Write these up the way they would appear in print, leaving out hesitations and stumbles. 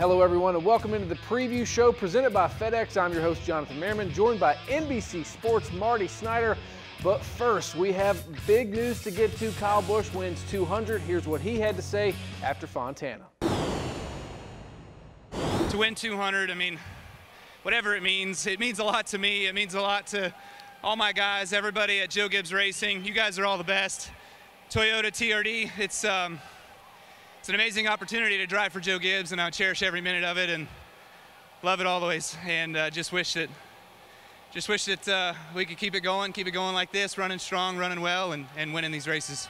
Hello everyone and welcome into the preview show presented by FedEx. I'm your host Jonathan Merryman, joined by NBC Sports Marty Snider. But first, we have big news to get to. Kyle Busch wins 200. Here's what he had to say after Fontana. To win 200, I mean, whatever it means a lot to me. It means a lot to all my guys, everybody at Joe Gibbs Racing. You guys are all the best. Toyota TRD, it's an amazing opportunity to drive for Joe Gibbs, and I cherish every minute of it and love it always. And just wish that we could keep it going like this, running strong, running well, and winning these races.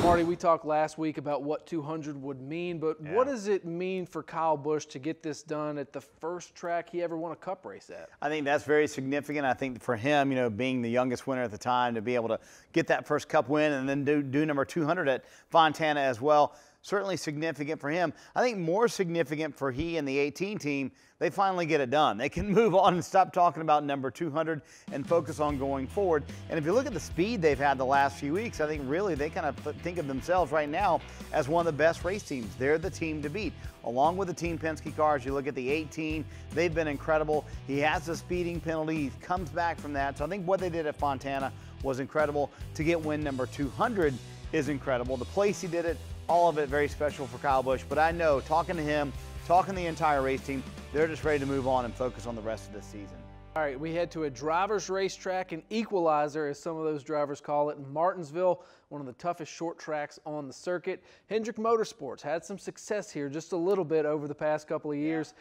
Marty, we talked last week about what 200 would mean, but what does it mean for Kyle Busch to get this done at the first track he ever won a Cup race at? I think that's very significant. I think for him, you know, being the youngest winner at the time, to be able to get that first Cup win and then do number 200 at Fontana as well, certainly significant for him. I think more significant for he and the 18 team, they finally get it done. They can move on and stop talking about number 200 and focus on going forward. And if you look at the speed they've had the last few weeks, I think really they kind of think of themselves right now as one of the best race teams. They're the team to beat. Along with the Team Penske cars, you look at the 18, they've been incredible. He has a speeding penalty. He comes back from that. So I think what they did at Fontana was incredible. To get win number 200 is incredible. The place he did it, all of it very special for Kyle Busch. But I know, talking to him, talking to the entire race team, they're just ready to move on and focus on the rest of this season. All right, we head to a driver's racetrack, an equalizer, as some of those drivers call it, in Martinsville, one of the toughest short tracks on the circuit. Hendrick Motorsports had some success here just a little bit over the past couple of years.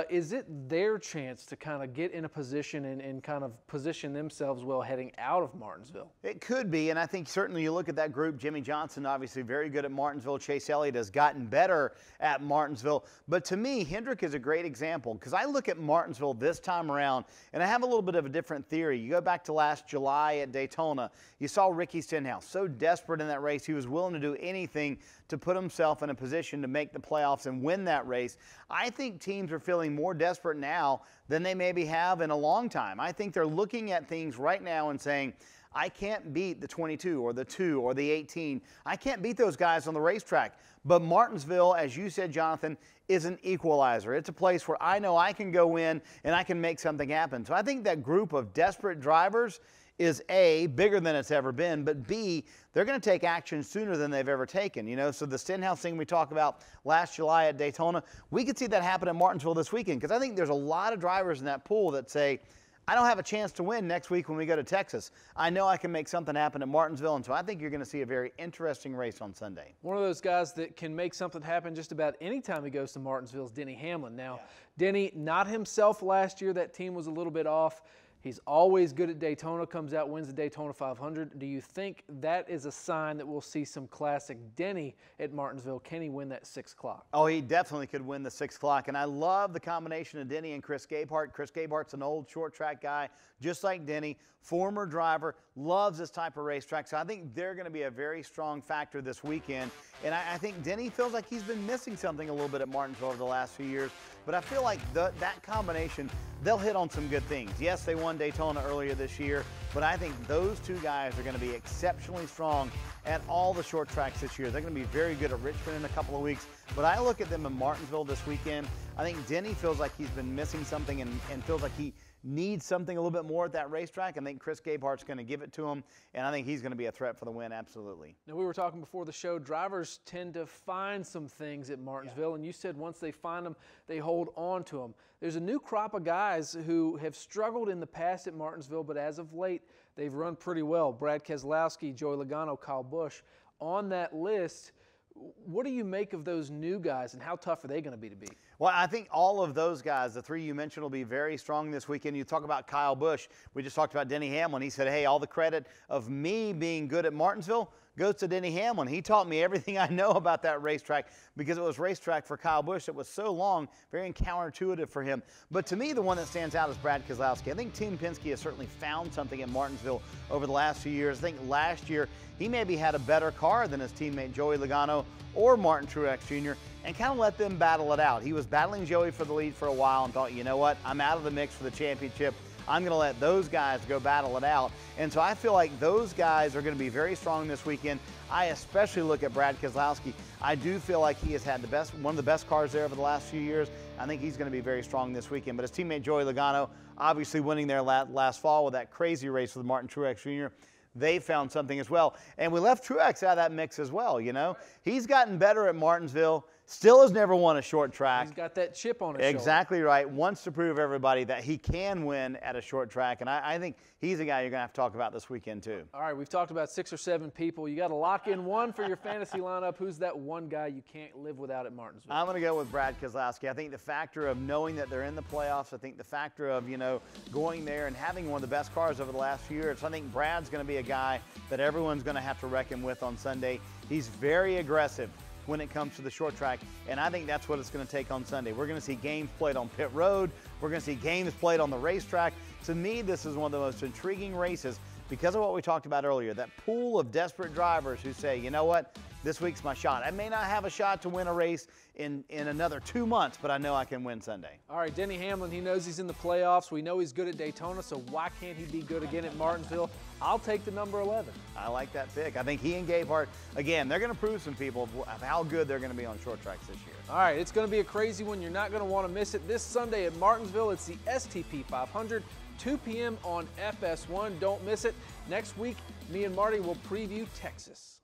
Is it their chance to kind of get in a position and kind of position themselves well heading out of Martinsville? It could be, and I think certainly you look at that group. Jimmie Johnson, obviously very good at Martinsville. Chase Elliott has gotten better at Martinsville. But to me, Hendrick is a great example, because I look at Martinsville this time around, and I have a little bit of a different theory. You go back to last July at Daytona, you saw Ricky Stenhouse so desperate in that race. He was willing to do anything to put himself in a position to make the playoffs and win that race. I think teams are feeling more desperate now than they maybe have in a long time. I think they're looking at things right now and saying, I can't beat the 22 or the 2 or the 18. I can't beat those guys on the racetrack. But Martinsville, as you said, Jonathan, is an equalizer. It's a place where I know I can go in and I can make something happen. So I think that group of desperate drivers is A, bigger than it's ever been, but B, they're going to take action sooner than they've ever taken. You know, so the Stenhouse thing we talked about last July at Daytona, we could see that happen at Martinsville this weekend, because I think there's a lot of drivers in that pool that say, I don't have a chance to win next week when we go to Texas. I know I can make something happen at Martinsville, and so I think you're going to see a very interesting race on Sunday. One of those guys that can make something happen just about any time he goes to Martinsville is Denny Hamlin. Now, Denny, not himself last year. That team was a little bit off. He's always good at Daytona, comes out, wins the Daytona 500. Do you think that is a sign that we'll see some classic Denny at Martinsville? Can he win that 6 o'clock? Oh, he definitely could win the 6 o'clock. And I love the combination of Denny and Chris Gabehart. Chris Gabehart's an old short track guy, just like Denny, former driver, loves this type of racetrack. So I think they're going to be a very strong factor this weekend. And I think Denny feels like he's been missing something a little bit at Martinsville over the last few years. But I feel like that combination, they'll hit on some good things. Yes, they won Daytona earlier this year, but I think those two guys are going to be exceptionally strong at all the short tracks this year. They're going to be very good at Richmond in a couple of weeks, but I look at them in Martinsville this weekend. I think Denny feels like he's been missing something and feels like he needs something a little bit more at that racetrack. I think Chris Gabehart's going to give it to him, and I think he's going to be a threat for the win, absolutely. Now, we were talking before the show, drivers tend to find some things at Martinsville, and you said once they find them, they hold on to them. There's a new crop of guys who have struggled in the past at Martinsville, but as of late, they've run pretty well. Brad Keselowski, Joey Logano, Kyle Busch. On that list, what do you make of those new guys, and how tough are they going to be? Well, I think all of those guys, the three you mentioned, will be very strong this weekend. You talk about Kyle Busch. We just talked about Denny Hamlin. He said, hey, all the credit of me being good at Martinsville goes to Denny Hamlin. He taught me everything I know about that racetrack, because it was racetrack for Kyle Busch. It was so long, very counterintuitive for him. But to me, the one that stands out is Brad Keselowski. I think Team Penske has certainly found something at Martinsville over the last few years. I think last year he maybe had a better car than his teammate Joey Logano or Martin Truex Jr. and kind of let them battle it out. He was battling Joey for the lead for a while and thought, you know what, I'm out of the mix for the championship. I'm going to let those guys go battle it out. And so I feel like those guys are going to be very strong this weekend. I especially look at Brad Keselowski. I do feel like he has had one of the best cars there over the last few years. I think he's going to be very strong this weekend. But his teammate Joey Logano, obviously winning there last fall with that crazy race with Martin Truex Jr., they found something as well. And we left Truex out of that mix as well, you know. He's gotten better at Martinsville, still has never won a short track. He's got that chip on his shoulder. Exactly right. Wants to prove everybody that he can win at a short track. And I think he's a guy you're going to have to talk about this weekend too. All right, we've talked about 6 or 7 people. You got to lock in one for your fantasy lineup. Who's that one guy you can't live without at Martinsville? I'm going to go with Brad Keselowski. I think the factor of knowing that they're in the playoffs, I think the factor of, you know, going there and having one of the best cars over the last few years, I think Brad's going to be a guy that everyone's going to have to reckon with on Sunday. He's very aggressive when it comes to the short track, and I think that's what it's going to take on Sunday. We're going to see games played on pit road. We're going to see games played on the racetrack. To me, this is one of the most intriguing races because of what we talked about earlier, that pool of desperate drivers who say, you know what, this week's my shot. I may not have a shot to win a race in another 2 months, but I know I can win Sunday. All right, Denny Hamlin, he knows he's in the playoffs. We know he's good at Daytona, so why can't he be good again at Martinsville? I'll take the number 11. I like that pick. I think he and Gabehart, again, they're going to prove some people of how good they're going to be on short tracks this year. All right, it's going to be a crazy one. You're not going to want to miss it. This Sunday at Martinsville, it's the STP 500, 2 p.m. on FS1. Don't miss it. Next week, me and Marty will preview Texas.